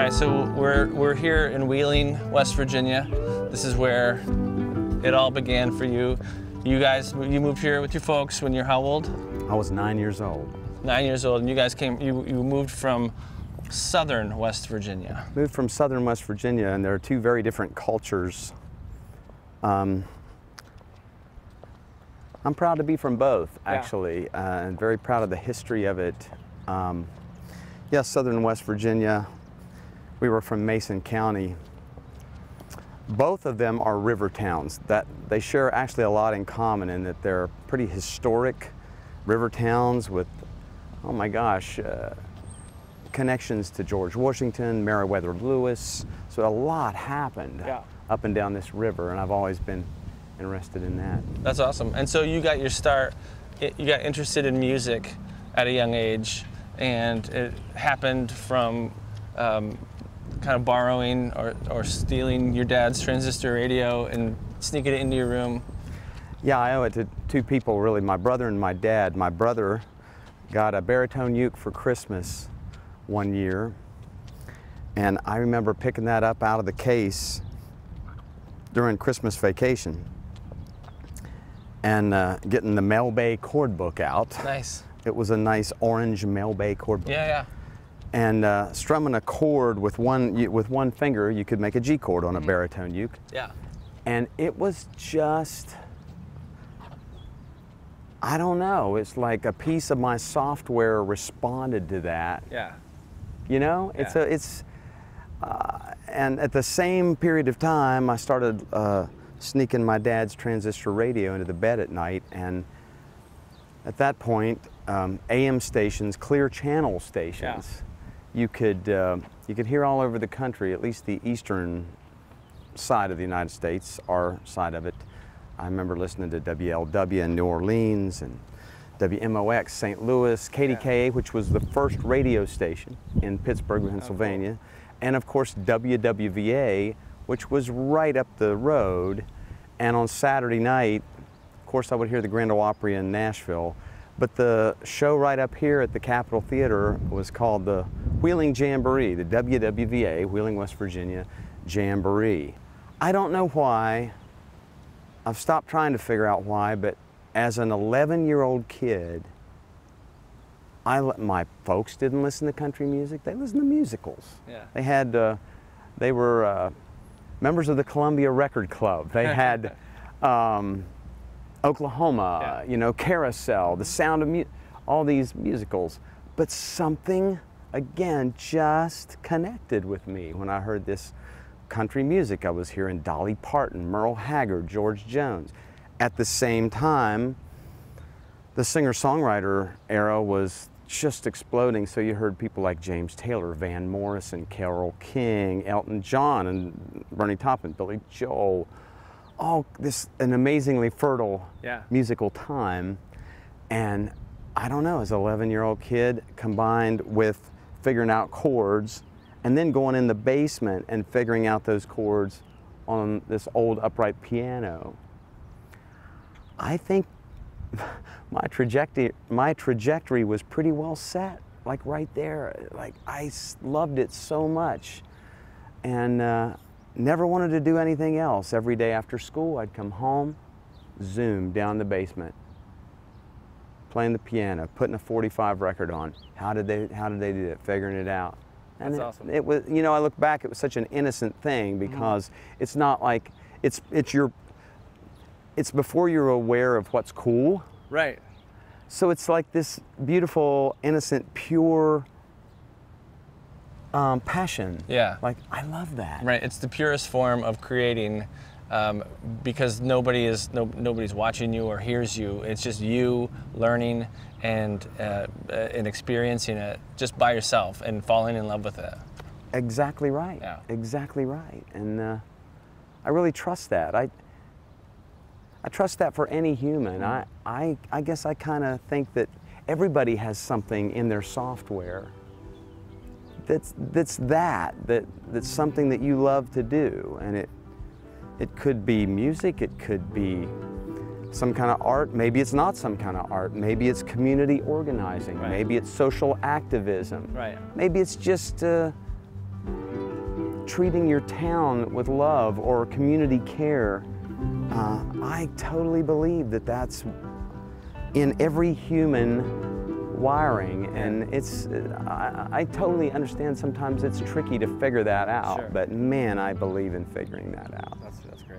right, so we're here in Wheeling, West Virginia. This is where it all began for you. You guys, you moved here with your folks when you're how old? I was 9 years old. 9 years old, and you guys came, you moved from southern West Virginia. Moved from southern West Virginia, and there are two very different cultures. I'm proud to be from both, actually, and very proud of the history of it. Yes, southern West Virginia. We were from Mason County. Both of them are river towns. That they share actually a lot in common in that they're pretty historic river towns with, oh my gosh, connections to George Washington, Meriwether Lewis. So a lot happened up and down this river, and I've always been interested in that. That's awesome. And so you got your start, you got interested in music at a young age, and it happened from kind of borrowing or stealing your dad's transistor radio and sneaking it into your room. Yeah, I owe it to two people really, my brother and my dad. My brother got a baritone uke for Christmas one year, and I remember picking that up out of the case during Christmas vacation and getting the Mel Bay chord book out. Nice. It was a nice orange Mel Bay chord book. Yeah, yeah. And strumming a chord with one finger, you could make a G chord on a baritone uke. Yeah. And it was just, I don't know, it's like a piece of my software responded to that. Yeah. You know, Yeah. And at the same period of time, I started sneaking my dad's transistor radio into the bed at night, and at that point, AM stations, clear channel stations, you could hear all over the country, at least the eastern side of the United States, our side of it. I remember listening to WLW in New Orleans and WMOX St. Louis, KDKA, which was the first radio station in Pittsburgh, Pennsylvania, and of course WWVA, which was right up the road. And on Saturday night, of course, I would hear the Grand Ole Opry in Nashville, but the show right up here at the Capitol Theater was called the Wheeling Jamboree, the WWVA, Wheeling, West Virginia Jamboree. I don't know why. I've stopped trying to figure out why, but as an 11-year-old kid, my folks didn't listen to country music. They listened to musicals. Yeah. They were members of the Columbia Record Club. They had Oklahoma, you know, Carousel, The Sound of Music, all these musicals. But something, again, just connected with me when I heard this country music. I was hearing Dolly Parton, Merle Haggard, George Jones. At the same time, the singer-songwriter era was just exploding, so you heard people like James Taylor, Van Morrison, Carole King, Elton John, and Bernie Taupin, Billy Joel. All this, an amazingly fertile musical time. And I don't know, as an 11-year-old kid, combined with figuring out chords, and then going in the basement and figuring out those chords on this old upright piano, I think my trajectory was pretty well set, like right there. Like I loved it so much, and never wanted to do anything else. Every day after school, I'd come home, zoom down the basement, playing the piano, putting a 45 record on. How did they do it? Figuring it out. And That's awesome. It was, you know, I look back, it was such an innocent thing because it's not like it's before you're aware of what's cool. Right. So it's like this beautiful, innocent, pure passion. Yeah. Like, I love that. Right. It's the purest form of creating because nobody's watching you or hears you. It's just you learning and experiencing it just by yourself and falling in love with it. Exactly right. Yeah. Exactly right. And I really trust that. I trust that for any human. I guess I kind of think that everybody has something in their software that's something that you love to do, and it could be music, it could be some kind of art, maybe it's not some kind of art, maybe it's community organizing, maybe it's social activism, maybe it's just treating your town with love or community care. I totally believe that that's in every human wiring, and it's, I totally understand sometimes it's tricky to figure that out, Sure. but man, I believe in figuring that out. That's great.